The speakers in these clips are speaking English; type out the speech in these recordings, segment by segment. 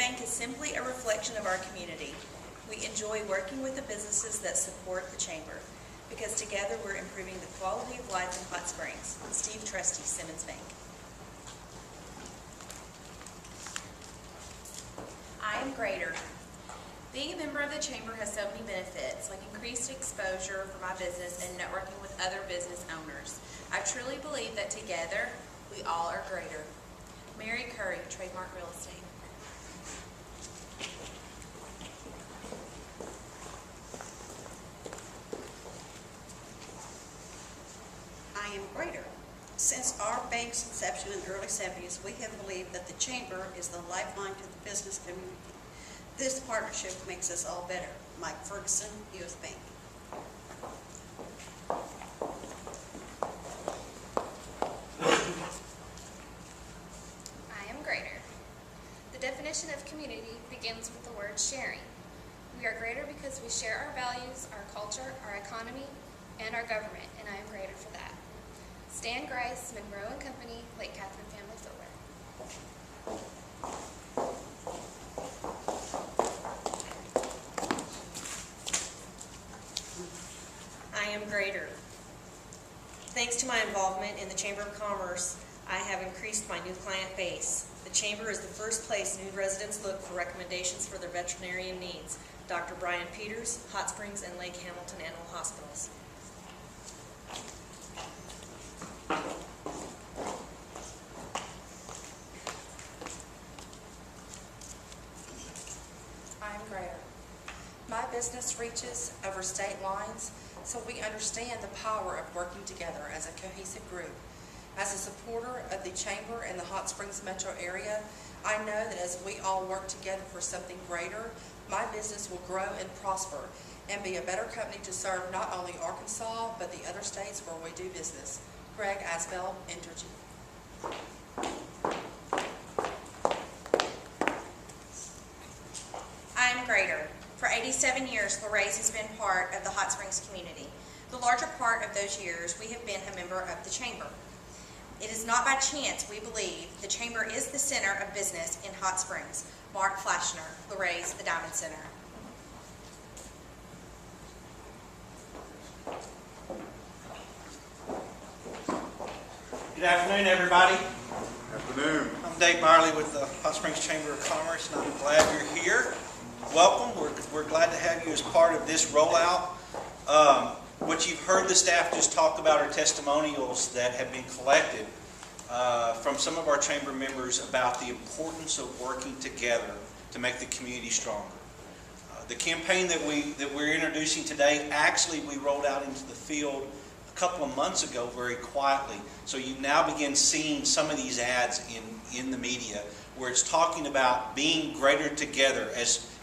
Bank is simply a reflection of our community. We enjoy working with the businesses that support the Chamber because together we're improving the quality of life in Hot Springs. Steve Trusty, Simmons Bank. I am greater. Being a member of the Chamber has so many benefits, like increased exposure for my business and networking with other business owners. I truly believe that together, we all are greater. Mary Curry, Trademark Real Estate. I am greater. Since our bank's inception in the early 70s, we have believed that the Chamber is the lifeline to the business community. This partnership makes us all better. Mike Ferguson, U.S. Bank. I am greater. The definition of community begins with the word sharing. We are greater because we share our values, our culture, our economy, and our government, and I am greater for that. Stan Grice, Monroe and Company, Lake Catherine Family Footwear. I am greater. Thanks to my involvement in the Chamber of Commerce, I have increased my new client base. The Chamber is the first place new residents look for recommendations for their veterinarian needs. Dr. Brian Peters, Hot Springs and Lake Hamilton Animal Hospitals. I am greater. My business reaches over state lines, so we understand the power of working together as a cohesive group. As a supporter of the Chamber and the Hot Springs metro area, I know that as we all work together for something greater, my business will grow and prosper and be a better company to serve not only Arkansas, but the other states where we do business. Greg Asbell, Entergy. I am greater. For 87 years, Lorraine's has been part of the Hot Springs community. The larger part of those years, we have been a member of the Chamber. It is not by chance we believe the Chamber is the center of business in Hot Springs. Mark Flashner, Lorraine's, the Diamond Center. Good afternoon, everybody. Afternoon. I'm David Byerly with the Hot Springs Chamber of Commerce, and I'm glad you're here. Welcome. We're glad to have you as part of this rollout. What you've heard the staff just talk about are testimonials that have been collected from some of our Chamber members about the importance of working together to make the community stronger. The campaign that we're introducing today, actually we rolled out into the field a couple of months ago very quietly. So you now begin seeing some of these ads in the media where it's talking about being greater together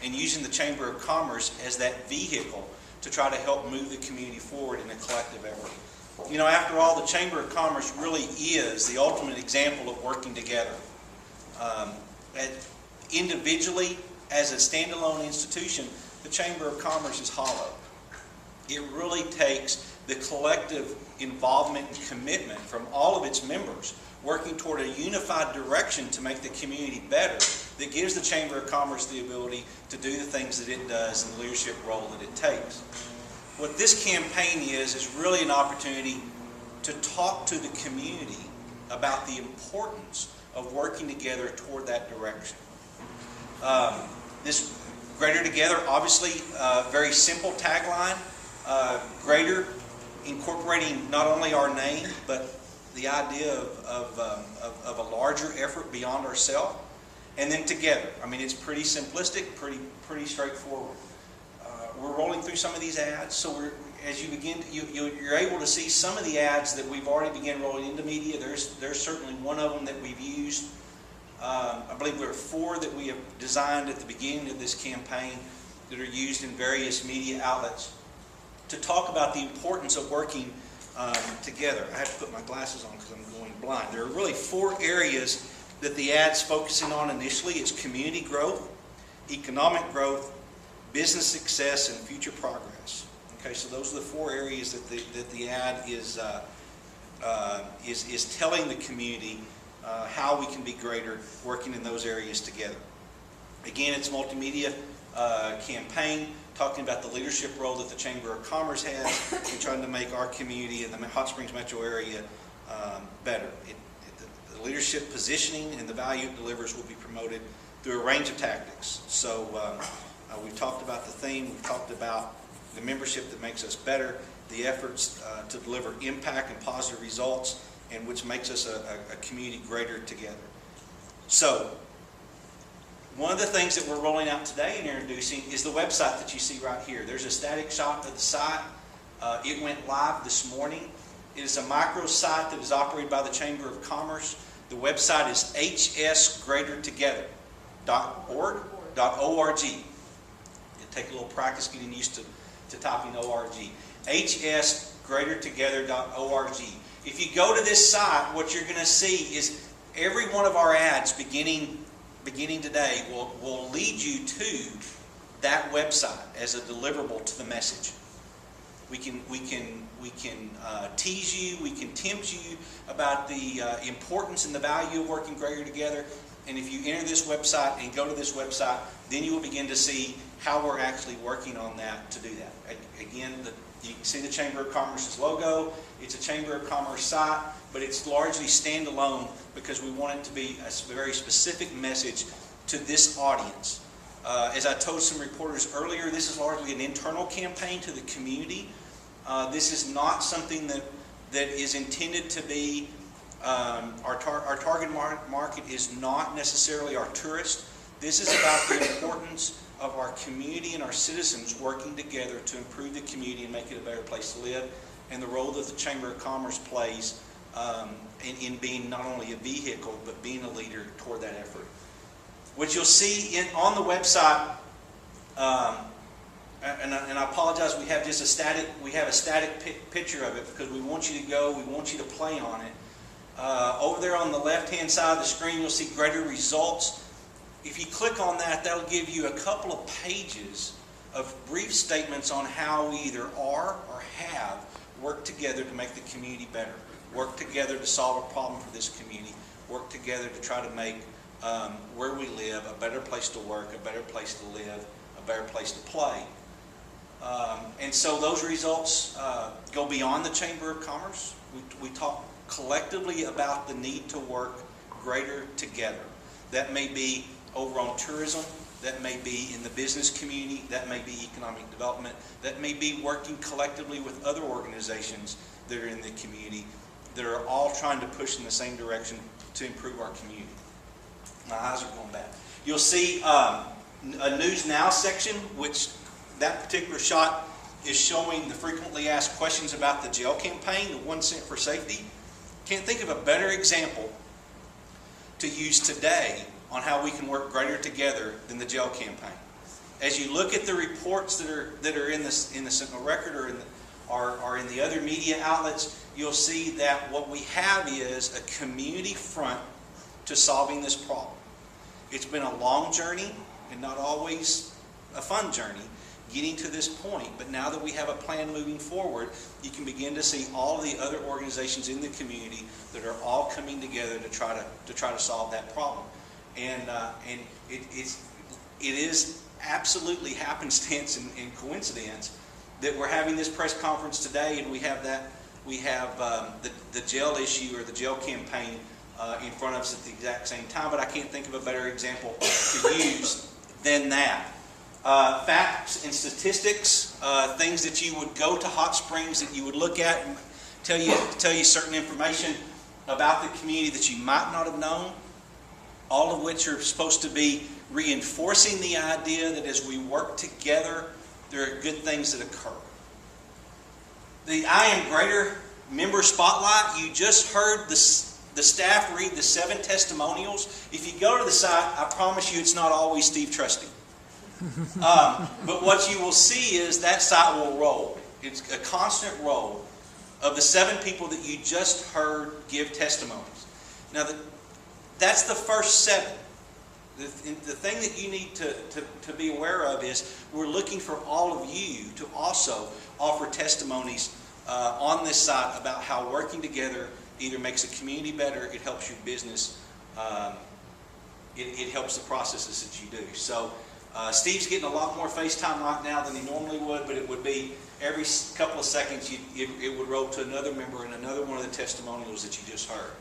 and using the Chamber of Commerce as that vehicle to try to help move the community forward in a collective effort. You know, after all, the Chamber of Commerce really is the ultimate example of working together. Individually, as a standalone institution, the Chamber of Commerce is hollow. It really takes the collective involvement and commitment from all of its members working toward a unified direction to make the community better that gives the Chamber of Commerce the ability to do the things that it does and the leadership role that it takes. What this campaign is really an opportunity to talk to the community about the importance of working together toward that direction. This Greater Together, obviously, very simple tagline. Greater, incorporating not only our name, but the idea of a larger effort beyond ourselves. And then together. I mean, it's pretty simplistic, pretty straightforward. We're rolling through some of these ads, so as you begin, you're able to see some of the ads that we've already begun rolling into media. There's certainly one of them that we've used. I believe there are 4 that we have designed at the beginning of this campaign that are used in various media outlets to talk about the importance of working together. I have to put my glasses on because I'm going blind. There are really 4 areas that the ad's focusing on initially. It's community growth, economic growth, business success, and future progress. Okay, so those are the 4 areas that the ad is telling the community how we can be greater working in those areas together. Again, it's a multimedia campaign talking about the leadership role that the Chamber of Commerce has in trying to make our community and the Hot Springs metro area better. The leadership positioning and the value it delivers will be promoted through a range of tactics. So we've talked about the theme, we've talked about the membership that makes us better, the efforts to deliver impact and positive results, and which makes us a community greater together. So, one of the things that we're rolling out today and introducing is the website that you see right here. There's a static shot of the site. It went live this morning. It is a micro site that is operated by the Chamber of Commerce. The website is hsgreatertogether.org. It'll take a little practice getting used to typing ORG. hsgreatertogether.org. If you go to this site, what you're going to see is every one of our ads beginning today will lead you to that website as a deliverable to the message. We can tease you, we can tempt you about the importance and the value of working greater together. And if you enter this website and go to this website, then you will begin to see how we're actually working on that to do that. Again, you can see the Chamber of Commerce's logo. It's a Chamber of Commerce site, but it's largely standalone because we want it to be a very specific message to this audience. As I told some reporters earlier, this is largely an internal campaign to the community. This is not something that is intended to be, our target market is not necessarily our tourists. This is about the importance of our community and our citizens working together to improve the community and make it a better place to live, and the role that the Chamber of Commerce plays in being not only a vehicle, but being a leader toward that effort. What you'll see on the website, and I apologize, we have a static picture of it because we want you to go, we want you to play on it. Over there on the left-hand side of the screen, you'll see greater results. If you click on that, that'll give you a couple of pages of brief statements on how we either are or have worked together to make the community better, work together to solve a problem for this community, work together to try to make where we live a better place to work, a better place to live, a better place to play. And so those results go beyond the Chamber of Commerce. We talk collectively about the need to work greater together. That may be over on tourism, that may be in the business community, that may be economic development, that may be working collectively with other organizations that are in the community that are all trying to push in the same direction to improve our community. My eyes are going bad. You'll see a News Now section, which that particular shot is showing the frequently asked questions about the jail campaign, the 1 cent for safety. Can't think of a better example to use today on how we can work greater together than the jail campaign. As you look at the reports that are in the Sentinel Record or in the other media outlets, you'll see that what we have is a community front to solving this problem. It's been a long journey and not always a fun journey getting to this point, but now that we have a plan moving forward, you can begin to see all of the other organizations in the community that are all coming together to try to solve that problem. And it is absolutely happenstance and coincidence that we're having this press conference today, and we have the jail issue or the jail campaign in front of us at the exact same time. But I can't think of a better example to use than that. Facts and statistics, things that you would go to Hot Springs that you would look at and tell you certain information about the community that you might not have known, all of which are supposed to be reinforcing the idea that as we work together, there are good things that occur. The I Am Greater member spotlight, you just heard the staff read the 7 testimonials. If you go to the site, I promise you it's not always Steve Trusty. But what you will see is that site will roll. It's a constant roll of the 7 people that you just heard give testimonies. Now, that's the first 7. The thing that you need to be aware of is we're looking for all of you to also offer testimonies on this site about how working together either makes a community better, it helps your business it helps the processes that you do. So Steve's getting a lot more FaceTime right now than he normally would, but it would be every couple of seconds it would roll to another member and another one of the testimonials that you just heard.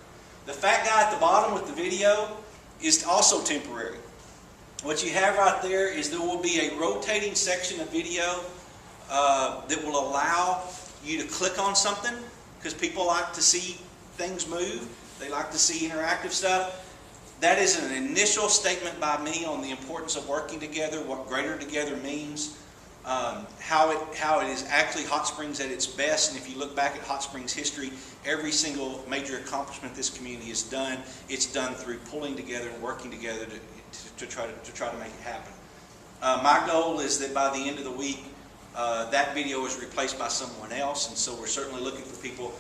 The fat guy at the bottom with the video is also temporary. What you have right there is there will be a rotating section of video that will allow you to click on something, because people like to see things move. They like to see interactive stuff. That is an initial statement by me on the importance of working together, what greater together means, how it is actually Hot Springs at its best. And if you look back at Hot Springs history, every single major accomplishment this community has done, it's done through pulling together and working together to try to make it happen. My goal is that by the end of the week, that video is replaced by someone else, and so we're certainly looking for people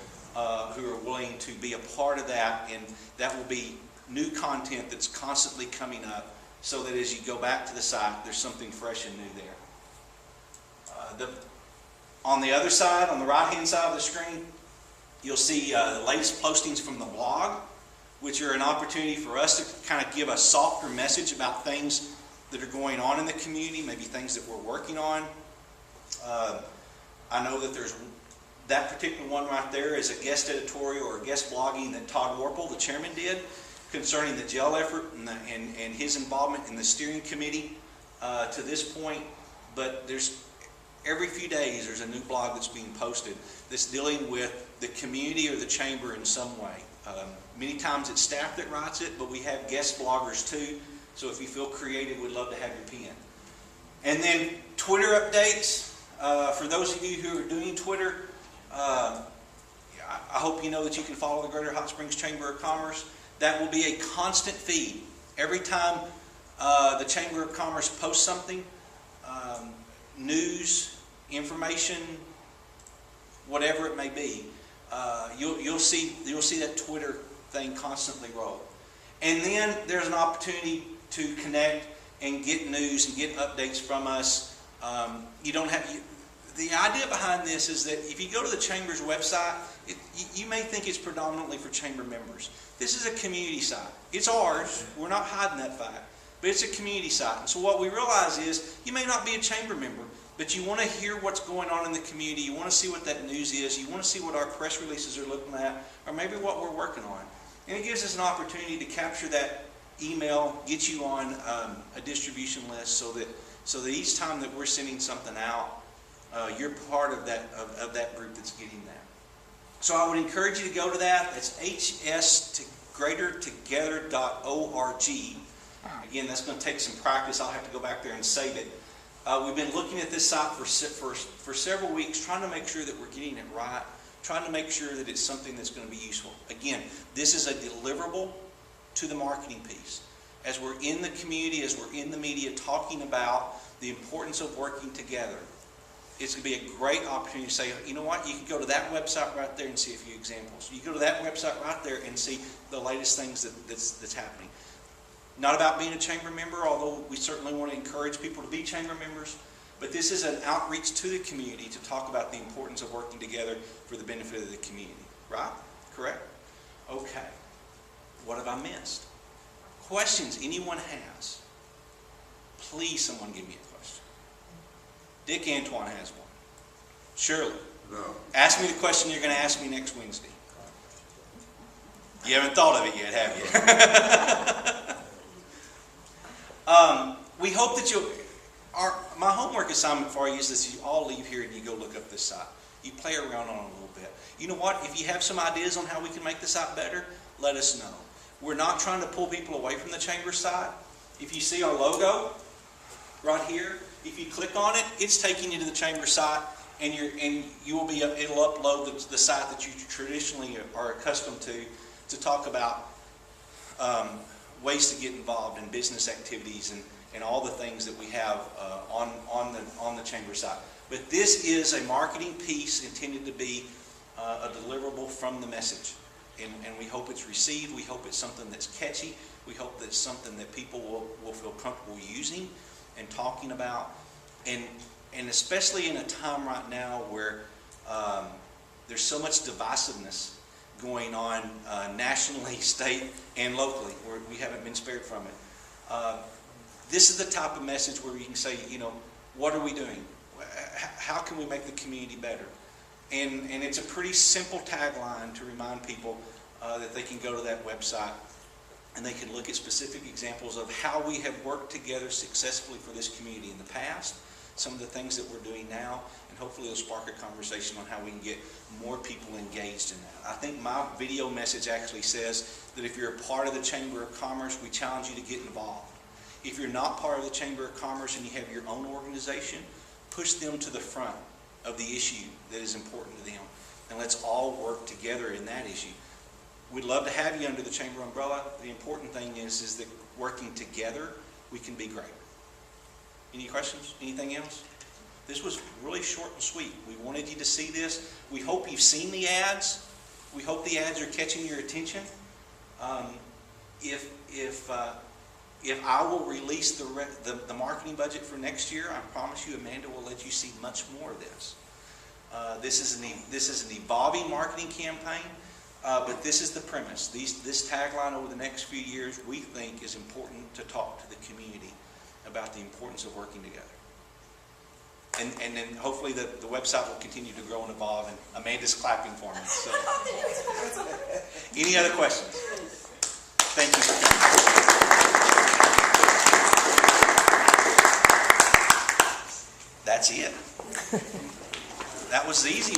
who are willing to be a part of that, and that will be new content that's constantly coming up, so that as you go back to the site, there's something fresh and new there. On the other side, on the right-hand side of the screen, you'll see the latest postings from the blog, which are an opportunity for us to kind of give a softer message about things that are going on in the community, maybe things that we're working on. I know that there's that particular one right there is a guest editorial or guest blogging that Todd Warple, the chairman, did concerning the jail effort and his involvement in the steering committee to this point. But there's every few days there's a new blog that's being posted that's dealing with the community or the chamber in some way. Many times it's staff that writes it, but we have guest bloggers too. So if you feel creative, we'd love to have your pen. And then Twitter updates. For those of you who are doing Twitter, I hope you know that you can follow the Greater Hot Springs Chamber of Commerce. That will be a constant feed. Every time the Chamber of Commerce posts something, news, information, whatever it may be, you'll see that Twitter thing constantly roll. And then there's an opportunity to connect and get news and get updates from us. The idea behind this is that if you go to the Chamber's website, you may think it's predominantly for Chamber members. This is a community site. It's ours. We're not hiding that fact. But it's a community site. And so what we realize is you may not be a Chamber member, but you want to hear what's going on in the community. You want to see what that news is. You want to see what our press releases are looking at, or maybe what we're working on. And it gives us an opportunity to capture that email, get you on a distribution list so that each time that we're sending something out, you're part of that group that's getting that. So I would encourage you to go to that. That's hsgreatertogether.org. Again, that's going to take some practice. I'll have to go back there and save it. We've been looking at this site for several weeks, trying to make sure that we're getting it right, trying to make sure that it's something that's going to be useful. Again, this is a deliverable to the marketing piece. As we're in the community, as we're in the media talking about the importance of working together, it's going to be a great opportunity to say, you know what, you can go to that website right there and see a few examples. You can go to that website right there and see the latest things that's happening. Not about being a Chamber member, although we certainly want to encourage people to be Chamber members, but this is an outreach to the community to talk about the importance of working together for the benefit of the community. Right? Correct? Okay. What have I missed? Questions anyone has? Please, someone give me a question. Dick Antoine has one. Shirley. No. Ask me the question you're going to ask me next Wednesday. You haven't thought of it yet, have you? We hope that my homework assignment for you is that you all leave here and you go look up this site. You play around on it a little bit. You know what? If you have some ideas on how we can make the site better, let us know. We're not trying to pull people away from the Chamber site. If you see our logo right here, if you click on it, it's taking you to the Chamber site, and it'll upload the site that you traditionally are accustomed to talk about ways to get involved in business activities and all the things that we have on the Chamber site. But this is a marketing piece intended to be a deliverable from the message. And we hope it's received. We hope it's something that's catchy. We hope that it's something that people will feel comfortable using and talking about. And especially in a time right now where there's so much divisiveness going on nationally, state, and locally, where we haven't been spared from it. This is the type of message where you can say, what are we doing? How can we make the community better? And it's a pretty simple tagline to remind people that they can go to that website and they can look at specific examples of how we have worked together successfully for this community in the past, some of the things that we're doing now, and hopefully it'll spark a conversation on how we can get more people engaged in that. I think my video message actually says that if you're a part of the Chamber of Commerce, we challenge you to get involved. If you're not part of the Chamber of Commerce and you have your own organization, push them to the front of the issue that is important to them. And let's all work together in that issue. We'd love to have you under the Chamber umbrella. The important thing is that working together, we can be greater. Any questions? Anything else? This was really short and sweet. We wanted you to see this. We hope you've seen the ads. We hope the ads are catching your attention. If I will release the marketing budget for next year, I promise you Amanda will let you see much more of this. This is an evolving marketing campaign, but this is the premise. This tagline over the next few years we think is important to talk to the community about the importance of working together. And then hopefully the website will continue to grow and evolve, and Amanda's clapping for me. So. Any other questions? Thank you for coming. That's it. That was easy.